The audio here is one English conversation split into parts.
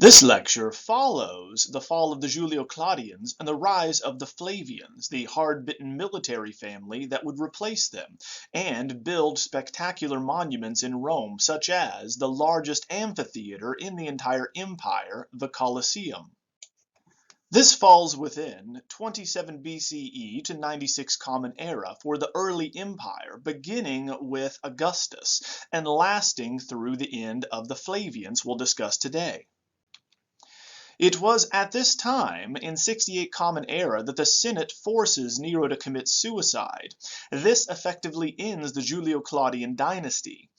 This lecture follows the fall of the Julio-Claudians and the rise of the Flavians, the hard-bitten military family that would replace them, and build spectacular monuments in Rome, such as the largest amphitheater in the entire empire, the Colosseum. This falls within 27 BCE to 96 Common Era for the early empire, beginning with Augustus and lasting through the end of the Flavians we'll discuss today. It was at this time, in 68 Common Era, that the Senate forces Nero to commit suicide. This effectively ends the Julio-Claudian dynasty.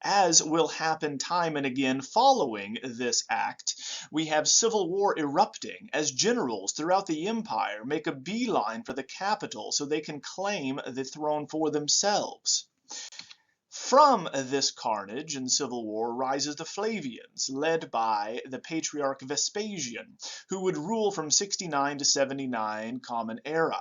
As will happen time and again following this act, we have civil war erupting as generals throughout the empire make a beeline for the capital so they can claim the throne for themselves. From this carnage and civil war rises the Flavians, led by the patriarch Vespasian, who would rule from 69 to 79 Common Era.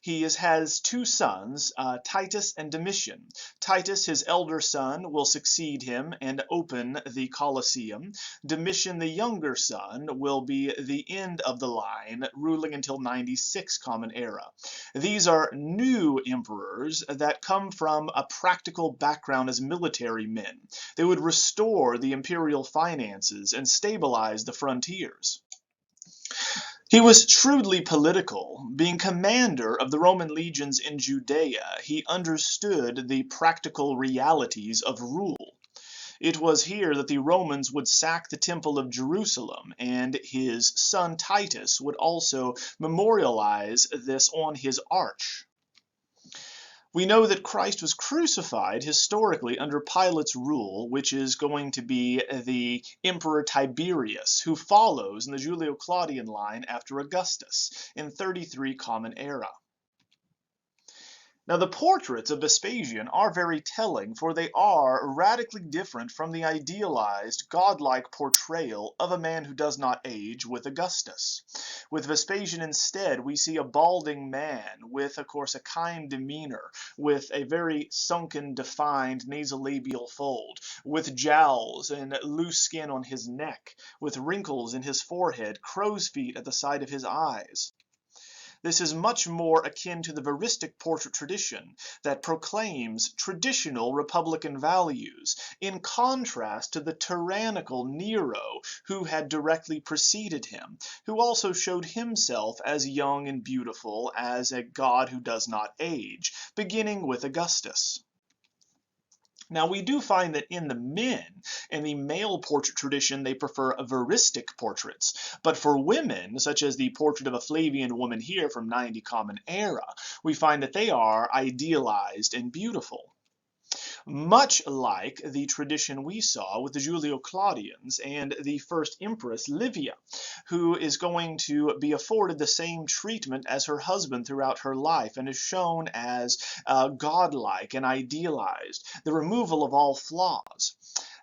He has two sons, Titus and Domitian. Titus, his elder son, will succeed him and open the Colosseum. Domitian, the younger son, will be the end of the line, ruling until 96 Common Era. These are new emperors that come from a practical background as military men. They would restore the imperial finances and stabilize the frontiers. He was shrewdly political. Being commander of the Roman legions in Judea, he understood the practical realities of rule. It was here that the Romans would sack the Temple of Jerusalem, and his son Titus would also memorialize this on his arch. We know that Christ was crucified historically under Pilate's rule, which is going to be the Emperor Tiberius, who follows in the Julio-Claudian line after Augustus in 33 Common Era. Now, the portraits of Vespasian are very telling, for they are radically different from the idealized, godlike portrayal of a man who does not age with Augustus. With Vespasian instead, we see a balding man with, of course, a kind demeanor, with a very sunken, defined nasolabial fold, with jowls and loose skin on his neck, with wrinkles in his forehead, crow's feet at the side of his eyes. This is much more akin to the veristic portrait tradition that proclaims traditional republican values, in contrast to the tyrannical Nero, who had directly preceded him, who also showed himself as young and beautiful as a god who does not age, beginning with Augustus. Now, we do find that in the men, in the male portrait tradition, they prefer veristic portraits. But for women, such as the portrait of a Flavian woman here from 90 Common Era, we find that they are idealized and beautiful. Much like the tradition we saw with the Julio-Claudians and the first empress Livia, who is going to be afforded the same treatment as her husband throughout her life and is shown as godlike and idealized, the removal of all flaws.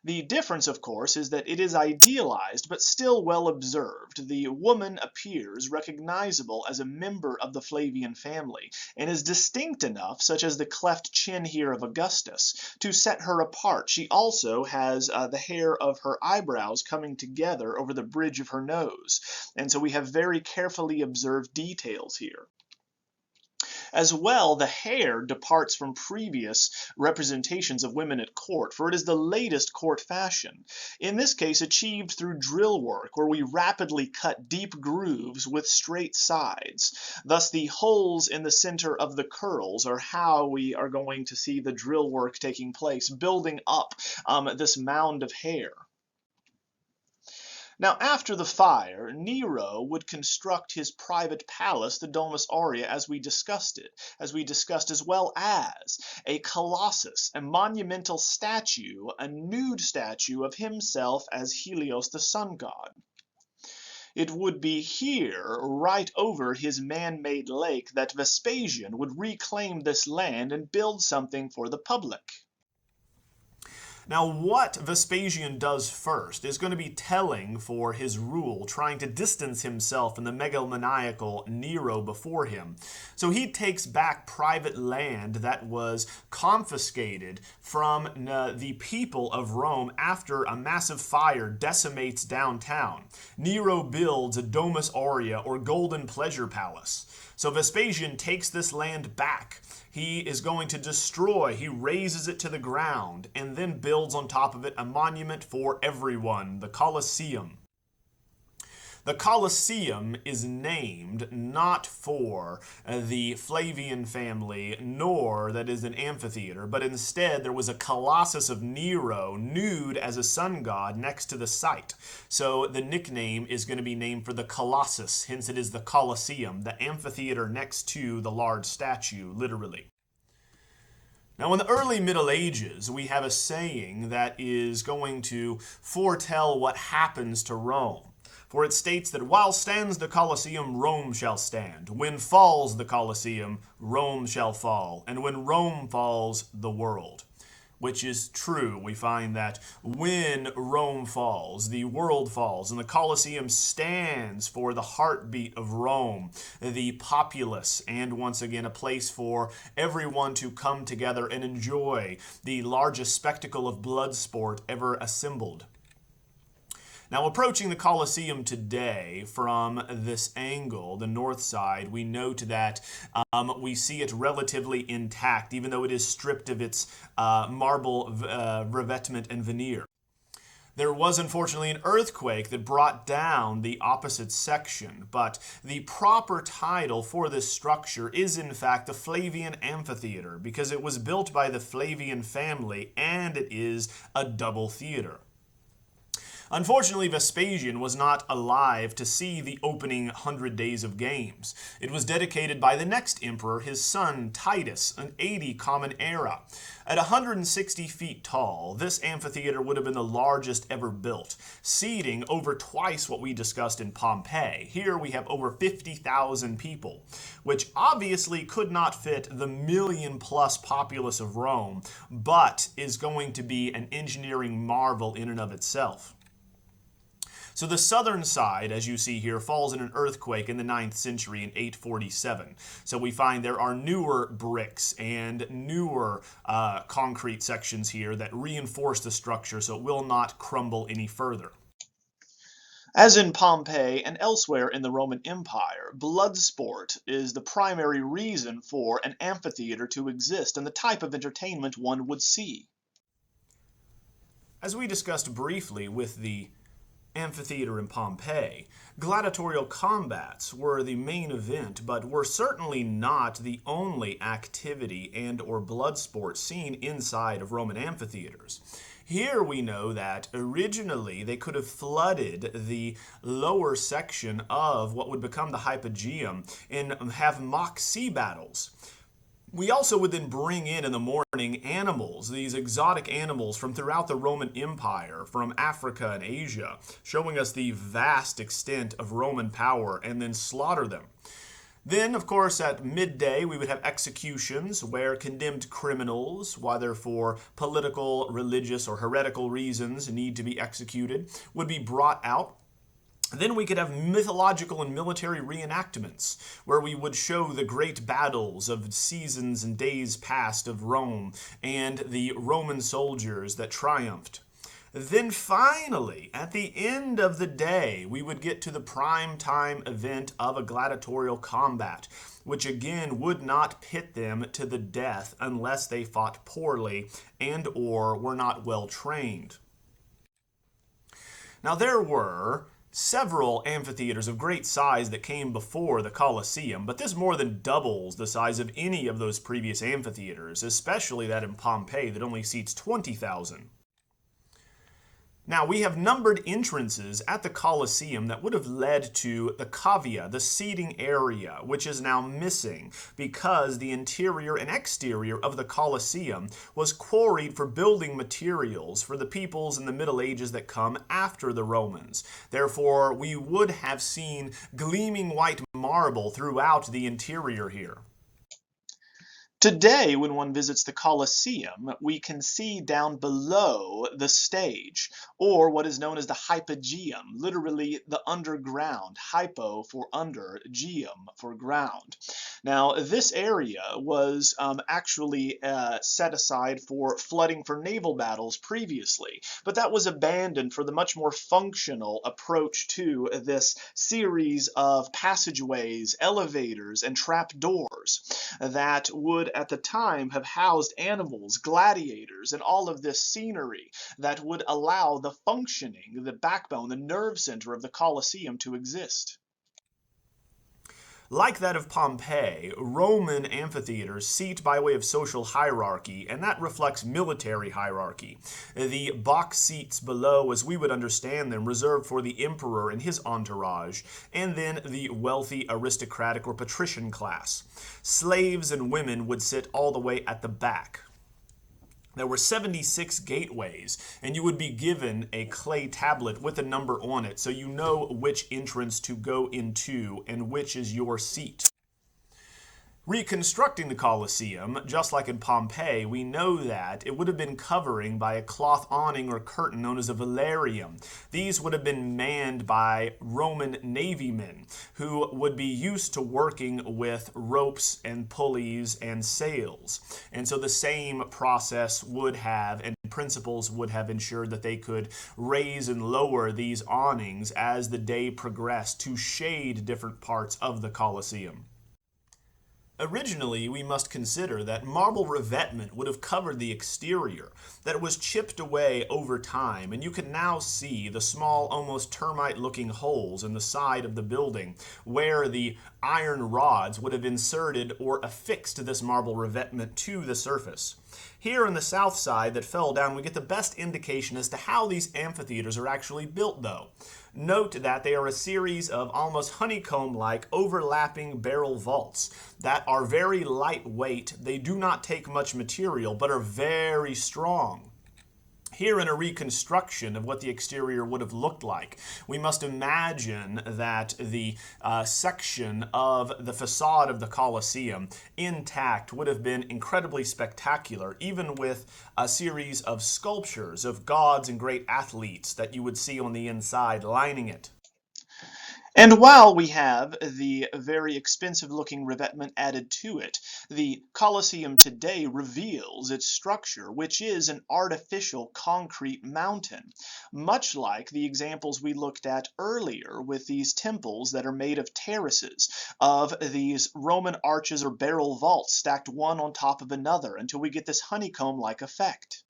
The difference, of course, is that it is idealized but still well observed. The woman appears recognizable as a member of the Flavian family and is distinct enough, such as the cleft chin here of Augustus, to set her apart. She also has the hair of her eyebrows coming together over the bridge of her nose, and so we have very carefully observed details here. As well, the hair departs from previous representations of women at court, for it is the latest court fashion, in this case achieved through drill work, where we rapidly cut deep grooves with straight sides. Thus, the holes in the center of the curls are how we are going to see the drill work taking place, building up this mound of hair. Now, after the fire, Nero would construct his private palace, the Domus Aurea, as we discussed, as well as a colossus, a monumental statue, a nude statue of himself as Helios, the sun god. It would be here, right over his man-made lake, that Vespasian would reclaim this land and build something for the public. Now, what Vespasian does first is going to be telling for his rule, trying to distance himself from the megalomaniacal Nero before him. So he takes back private land that was confiscated from the people of Rome after a massive fire decimates downtown. Nero builds a Domus Aurea, or golden pleasure palace. So Vespasian takes this land back. He is going to destroy, he razes it to the ground, and then builds on top of it a monument for everyone, the Colosseum. The Colosseum is named not for the Flavian family, nor that is an amphitheater, but instead there was a colossus of Nero, nude as a sun god, next to the site. So the nickname is going to be named for the Colossus, hence it is the Colosseum, the amphitheater next to the large statue, literally. Now, in the early Middle Ages, we have a saying that is going to foretell what happens to Rome. For it states that while stands the Colosseum, Rome shall stand. When falls the Colosseum, Rome shall fall. And when Rome falls, the world. Which is true. We find that when Rome falls, the world falls, and the Colosseum stands for the heartbeat of Rome, the populace, and once again a place for everyone to come together and enjoy the largest spectacle of blood sport ever assembled. Now, approaching the Colosseum today from this angle, the north side, we note that we see it relatively intact, even though it is stripped of its marble revetment and veneer. There was unfortunately an earthquake that brought down the opposite section, but the proper title for this structure is in fact the Flavian Amphitheater, because it was built by the Flavian family and it is a double theater. Unfortunately, Vespasian was not alive to see the opening 100 days of games. It was dedicated by the next emperor, his son Titus, in 80 Common Era. At 160 feet tall, this amphitheater would have been the largest ever built, seating over twice what we discussed in Pompeii. Here we have over 50,000 people, which obviously could not fit the million-plus populace of Rome, but is going to be an engineering marvel in and of itself. So the southern side, as you see here, falls in an earthquake in the 9th century in 847. So we find there are newer bricks and newer concrete sections here that reinforce the structure so it will not crumble any further. As in Pompeii and elsewhere in the Roman Empire, blood sport is the primary reason for an amphitheater to exist and the type of entertainment one would see. As we discussed briefly with the amphitheater in Pompeii, gladiatorial combats were the main event, but were certainly not the only activity and or blood sport seen inside of Roman amphitheaters. Here we know that originally they could have flooded the lower section of what would become the hypogeum and have mock sea battles. We also would then bring in the morning animals, these exotic animals from throughout the Roman Empire, from Africa and Asia, showing us the vast extent of Roman power, and then slaughter them. Then, of course, at midday, we would have executions where condemned criminals, whether for political, religious, or heretical reasons need to be executed, would be brought out. Then we could have mythological and military reenactments, where we would show the great battles of seasons and days past of Rome and the Roman soldiers that triumphed. Then finally, at the end of the day, we would get to the prime time event of a gladiatorial combat, which again would not pit them to the death unless they fought poorly and or were not well trained. Now there were several amphitheaters of great size that came before the Colosseum, but this more than doubles the size of any of those previous amphitheaters, especially that in Pompeii that only seats 20,000. Now, we have numbered entrances at the Colosseum that would have led to the cavea, the seating area, which is now missing because the interior and exterior of the Colosseum was quarried for building materials for the peoples in the Middle Ages that come after the Romans. Therefore, we would have seen gleaming white marble throughout the interior here. Today, when one visits the Colosseum, we can see down below the stage, or what is known as the hypogeum, literally the underground, hypo for under, geum for ground. Now, this area was actually set aside for flooding for naval battles previously, but that was abandoned for the much more functional approach to this series of passageways, elevators, and trapdoors that would at the time have housed animals, gladiators, and all of this scenery that would allow the functioning, the backbone, the nerve center of the Colosseum to exist. Like that of Pompeii, Roman amphitheaters seat by way of social hierarchy, and that reflects military hierarchy. The box seats below, as we would understand them, reserved for the emperor and his entourage, and then the wealthy aristocratic or patrician class. Slaves and women would sit all the way at the back. There were 76 gateways, and you would be given a clay tablet with a number on it, so you know which entrance to go into and which is your seat. Reconstructing the Colosseum, just like in Pompeii, we know that it would have been covering by a cloth awning or curtain known as a velarium. These would have been manned by Roman navy men who would be used to working with ropes and pulleys and sails. And so the same process would have, and principles would have ensured that they could raise and lower these awnings as the day progressed to shade different parts of the Colosseum. Originally, we must consider that marble revetment would have covered the exterior, that it was chipped away over time, and you can now see the small, almost termite-looking holes in the side of the building where the iron rods would have inserted or affixed this marble revetment to the surface. Here on the south side that fell down, we get the best indication as to how these amphitheaters are actually built, though. Note that they are a series of almost honeycomb-like overlapping barrel vaults that are very lightweight. They do not take much material, but are very strong. Here in a reconstruction of what the exterior would have looked like, we must imagine that the section of the facade of the Colosseum intact would have been incredibly spectacular, even with a series of sculptures of gods and great athletes that you would see on the inside lining it. And while we have the very expensive-looking revetment added to it, the Colosseum today reveals its structure, which is an artificial concrete mountain, much like the examples we looked at earlier with these temples that are made of terraces, of these Roman arches or barrel vaults stacked one on top of another until we get this honeycomb-like effect.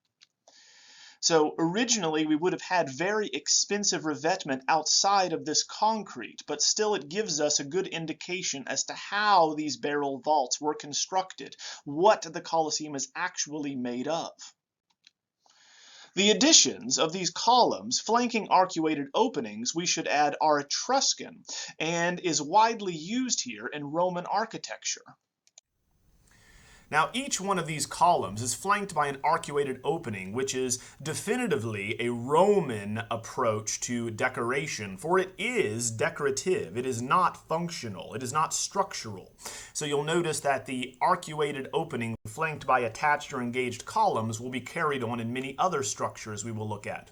So originally we would have had very expensive revetment outside of this concrete, but still it gives us a good indication as to how these barrel vaults were constructed, what the Colosseum is actually made of. The additions of these columns flanking arcuated openings, we should add, are Etruscan and is widely used here in Roman architecture. Now, each one of these columns is flanked by an arcuated opening, which is definitively a Roman approach to decoration, for it is decorative. It is not functional. It is not structural. So you'll notice that the arcuated opening flanked by attached or engaged columns will be carried on in many other structures we will look at.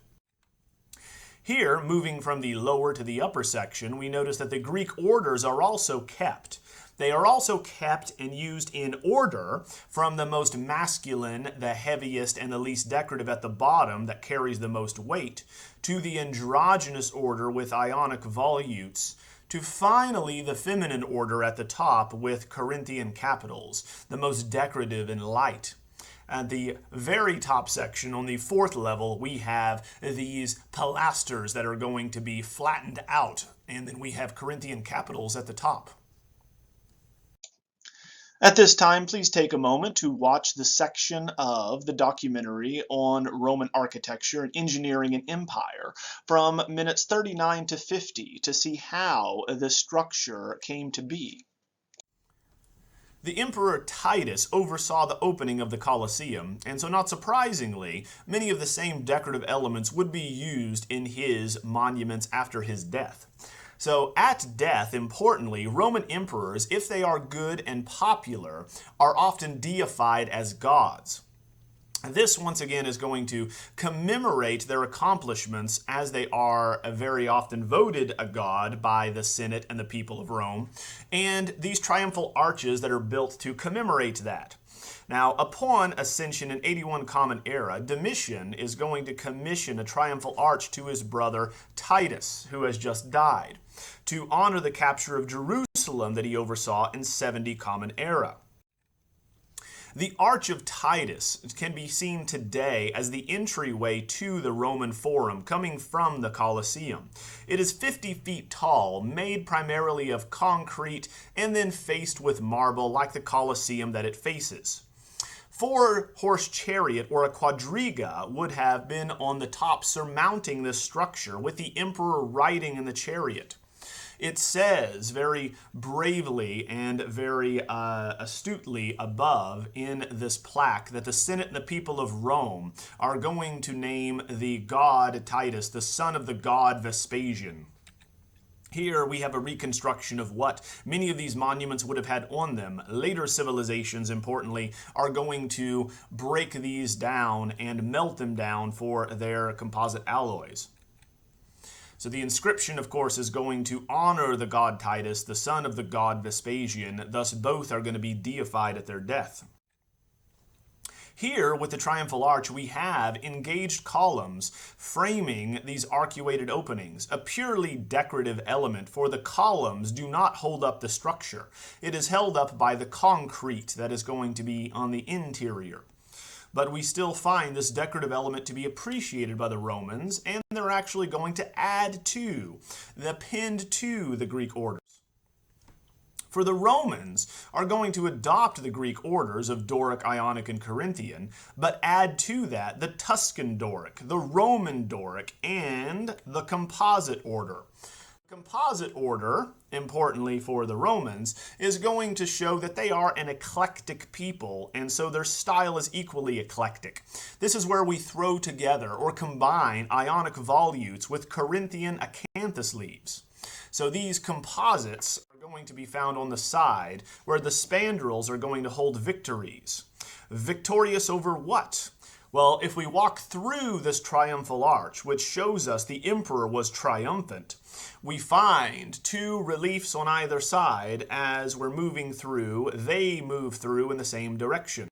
Here, moving from the lower to the upper section, we notice that the Greek orders are also kept. They are also kept and used in order from the most masculine, the heaviest, and the least decorative at the bottom that carries the most weight, to the androgynous order with Ionic volutes, to finally the feminine order at the top with Corinthian capitals, the most decorative and light. At the very top section, on the fourth level, we have these pilasters that are going to be flattened out, and then we have Corinthian capitals at the top. At this time, please take a moment to watch the section of the documentary on Roman architecture and engineering and empire from minutes 39 to 50 to see how the structure came to be. The Emperor Titus oversaw the opening of the Colosseum, and so not surprisingly, many of the same decorative elements would be used in his monuments after his death. So at death, importantly, Roman emperors, if they are good and popular, are often deified as gods. This, once again, is going to commemorate their accomplishments as they are very often voted a god by the Senate and the people of Rome, and these triumphal arches that are built to commemorate that. Now, upon ascension in 81 Common Era, Domitian is going to commission a triumphal arch to his brother Titus, who has just died, to honor the capture of Jerusalem that he oversaw in 70 Common Era. The Arch of Titus can be seen today as the entryway to the Roman Forum coming from the Colosseum. It is 50 feet tall, made primarily of concrete, and then faced with marble like the Colosseum that it faces. 4-horse chariot or a quadriga would have been on the top surmounting this structure with the emperor riding in the chariot. It says very bravely and very astutely above in this plaque that the Senate and the people of Rome are going to name the god Titus, the son of the god Vespasian. Here we have a reconstruction of what many of these monuments would have had on them. Later civilizations, importantly, are going to break these down and melt them down for their composite alloys. So the inscription, of course, is going to honor the god Titus, the son of the god Vespasian. Thus, both are going to be deified at their death. Here, with the triumphal arch, we have engaged columns framing these arcuated openings, a purely decorative element, for the columns do not hold up the structure. It is held up by the concrete that is going to be on the interior. But we still find this decorative element to be appreciated by the Romans, and they're actually going to add to, append to the Greek orders. For the Romans are going to adopt the Greek orders of Doric, Ionic, and Corinthian, but add to that the Tuscan Doric, the Roman Doric, and the Composite order. Composite order, importantly for the Romans, is going to show that they are an eclectic people, and so their style is equally eclectic. This is where we throw together or combine Ionic volutes with Corinthian acanthus leaves. So these composites are going to be found on the side, where the spandrels are going to hold victories. Victorious over what? Well, if we walk through this triumphal arch, which shows us the emperor was triumphant, we find 2 reliefs on either side as we're moving through. They move through in the same direction.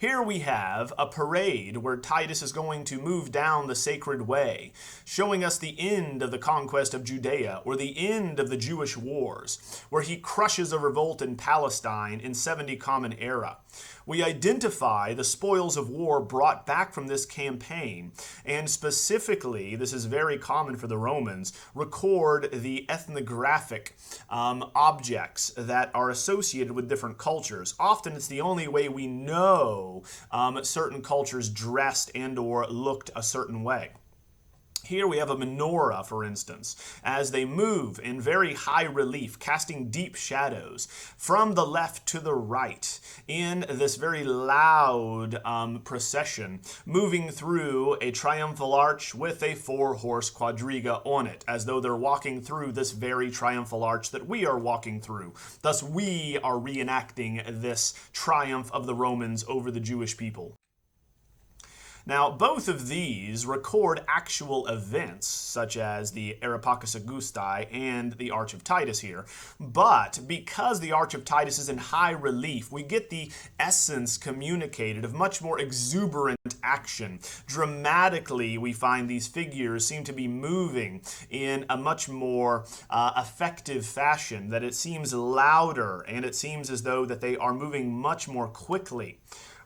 Here we have a parade where Titus is going to move down the sacred way, showing us the end of the conquest of Judea, or the end of the Jewish wars, where he crushes a revolt in Palestine in 70 Common Era. We identify the spoils of war brought back from this campaign, and specifically, this is very common for the Romans, record the ethnographic objects that are associated with different cultures. Often it's the only way we know certain cultures dressed and or looked a certain way. Here we have a menorah, for instance, as they move in very high relief, casting deep shadows from the left to the right in this very loud procession, moving through a triumphal arch with a 4-horse quadriga on it, as though they're walking through this very triumphal arch that we are walking through. Thus, we are reenacting this triumph of the Romans over the Jewish people. Now, both of these record actual events, such as the Areopagus Augusti and the Arch of Titus here, but because the Arch of Titus is in high relief, we get the essence communicated of much more exuberant action. Dramatically, we find these figures seem to be moving in a much more effective fashion, that it seems louder, and it seems as though that they are moving much more quickly.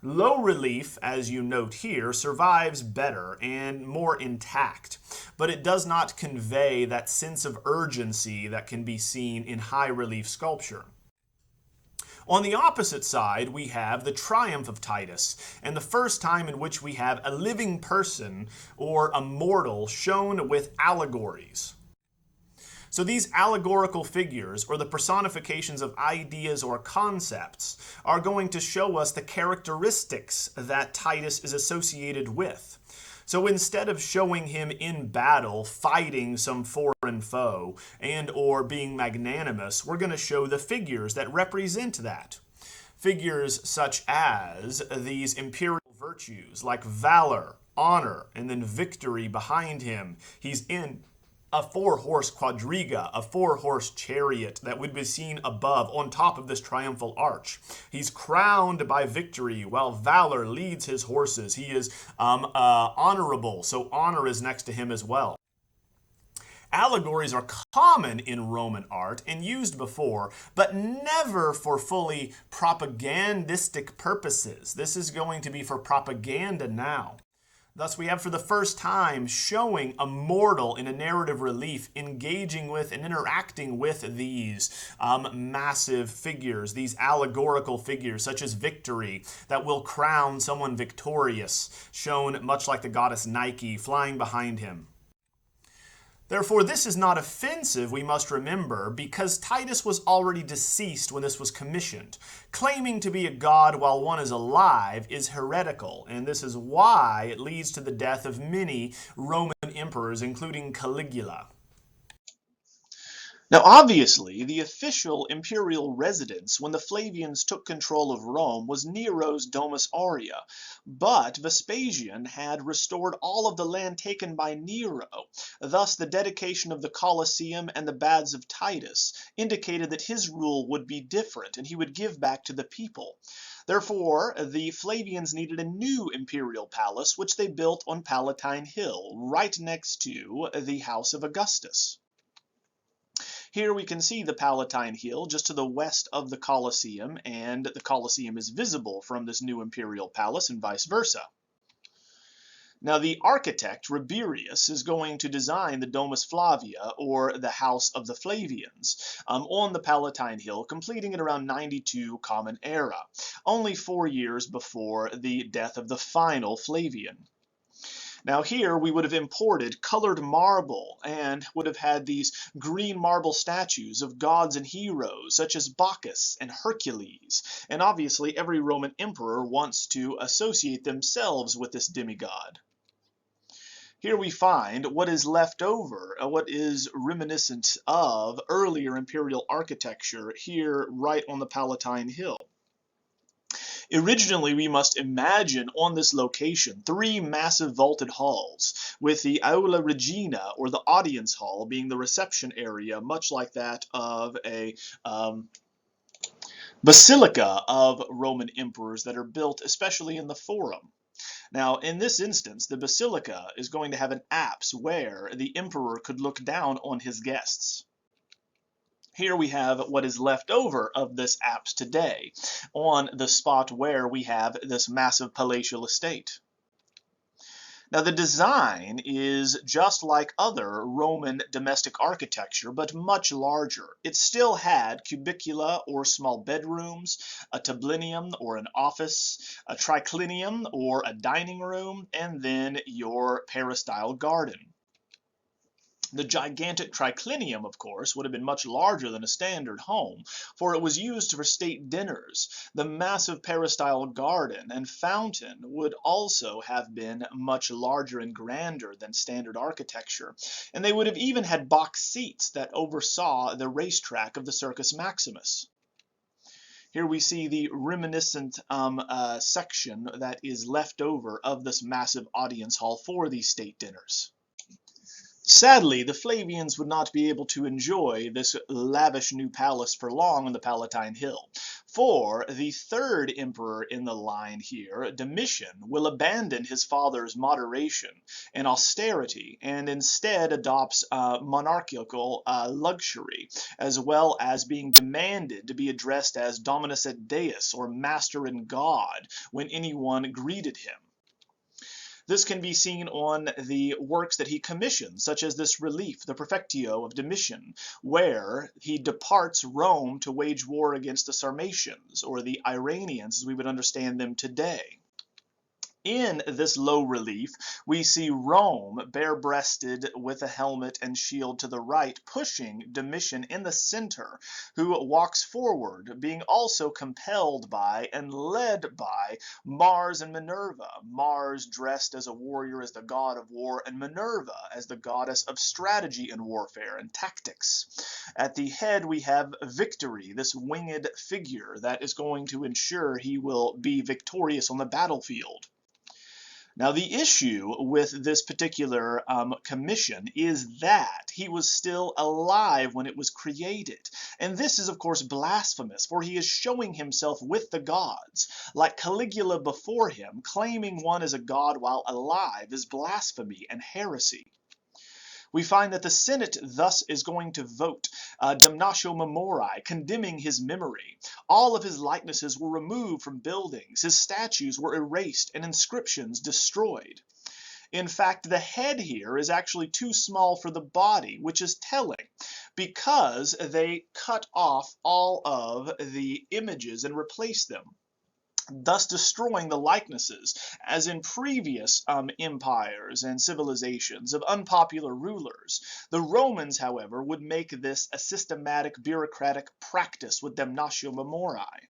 Low relief, as you note here, survives better and more intact, but it does not convey that sense of urgency that can be seen in high relief sculpture. On the opposite side, we have the triumph of Titus, and the first time in which we have a living person or a mortal shown with allegories. So these allegorical figures, or the personifications of ideas or concepts, are going to show us the characteristics that Titus is associated with. So instead of showing him in battle fighting some foreign foe and or being magnanimous, we're going to show the figures that represent that. Figures such as these imperial virtues like valor, honor, and then victory behind him. He's in a 4-horse quadriga, a 4-horse chariot that would be seen above on top of this triumphal arch. He's crowned by victory while valor leads his horses. He is honorable, so honor is next to him as well. Allegories are common in Roman art and used before, but never for fully propagandistic purposes. This is going to be for propaganda now. Thus, we have for the first time showing a mortal in a narrative relief engaging with and interacting with these massive figures, these allegorical figures, such as victory, that will crown someone victorious, shown much like the goddess Nike flying behind him. Therefore, this is not offensive, we must remember, because Titus was already deceased when this was commissioned. Claiming to be a god while one is alive is heretical, and this is why it leads to the death of many Roman emperors, including Caligula. Now, obviously, the official imperial residence when the Flavians took control of Rome was Nero's Domus Aurea, but Vespasian had restored all of the land taken by Nero. Thus, the dedication of the Colosseum and the baths of Titus indicated that his rule would be different, and he would give back to the people. Therefore, the Flavians needed a new imperial palace, which they built on Palatine Hill, right next to the house of Augustus. Here we can see the Palatine Hill just to the west of the Colosseum, and the Colosseum is visible from this new imperial palace and vice versa. Now, the architect, Rabirius, is going to design the Domus Flavia, or the House of the Flavians, on the Palatine Hill, completing it around 92 Common Era, only 4 years before the death of the final Flavian. Now here we would have imported colored marble and would have had these green marble statues of gods and heroes such as Bacchus and Hercules. And obviously every Roman emperor wants to associate themselves with this demigod. Here we find what is left over, what is reminiscent of earlier imperial architecture here right on the Palatine Hill. Originally, we must imagine on this location 3 massive vaulted halls, with the Aula Regina, or the audience hall, being the reception area, much like that of a basilica of Roman emperors that are built especially in the Forum. Now, in this instance, the basilica is going to have an apse where the emperor could look down on his guests. Here we have what is left over of this apse today, on the spot where we have this massive palatial estate. Now, the design is just like other Roman domestic architecture, but much larger. It still had cubicula or small bedrooms, a tablinum or an office, a triclinium or a dining room, and then your peristyle garden. The gigantic triclinium, of course, would have been much larger than a standard home, for it was used for state dinners. The massive peristyle garden and fountain would also have been much larger and grander than standard architecture, and they would have even had box seats that oversaw the racetrack of the Circus Maximus. Here we see the reminiscent section that is left over of this massive audience hall for these state dinners. Sadly, the Flavians would not be able to enjoy this lavish new palace for long on the Palatine Hill, for the third emperor in the line here, Domitian, will abandon his father's moderation and austerity and instead adopts monarchical luxury, as well as being demanded to be addressed as Dominus et Deus, or Master and God, when anyone greeted him. This can be seen on the works that he commissioned, such as this relief, the Perfectio of Domitian, where he departs Rome to wage war against the Sarmatians, or the Iranians as we would understand them today. In this low relief, we see Rome, bare-breasted with a helmet and shield to the right, pushing Domitian in the center, who walks forward, being also compelled by and led by Mars and Minerva. Mars dressed as a warrior, as the god of war, and Minerva as the goddess of strategy and warfare and tactics. At the head, we have Victory, this winged figure that is going to ensure he will be victorious on the battlefield. Now, the issue with this particular commission is that he was still alive when it was created. And this is, of course, blasphemous, for he is showing himself with the gods. Like Caligula before him, claiming one as a god while alive is blasphemy and heresy. We find that the Senate thus is going to vote damnatio memoriae, condemning his memory. All of his likenesses were removed from buildings, his statues were erased, and inscriptions destroyed. In fact, the head here is actually too small for the body, which is telling, because they cut off all of the images and replaced them, thus destroying the likenesses, as in previous empires and civilizations of unpopular rulers. The Romans, however, would make this a systematic bureaucratic practice with damnatio memoriae.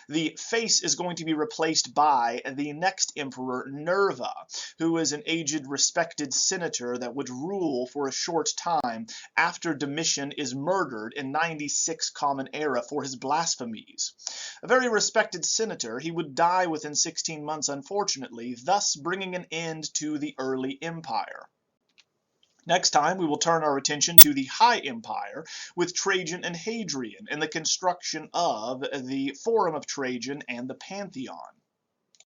The face is going to be replaced by the next emperor, Nerva, who is an aged, respected senator that would rule for a short time after Domitian is murdered in 96 Common Era for his blasphemies. A very respected senator, he would die within 16 months, unfortunately, thus bringing an end to the early empire. Next time, we will turn our attention to the High Empire with Trajan and Hadrian and the construction of the Forum of Trajan and the Pantheon.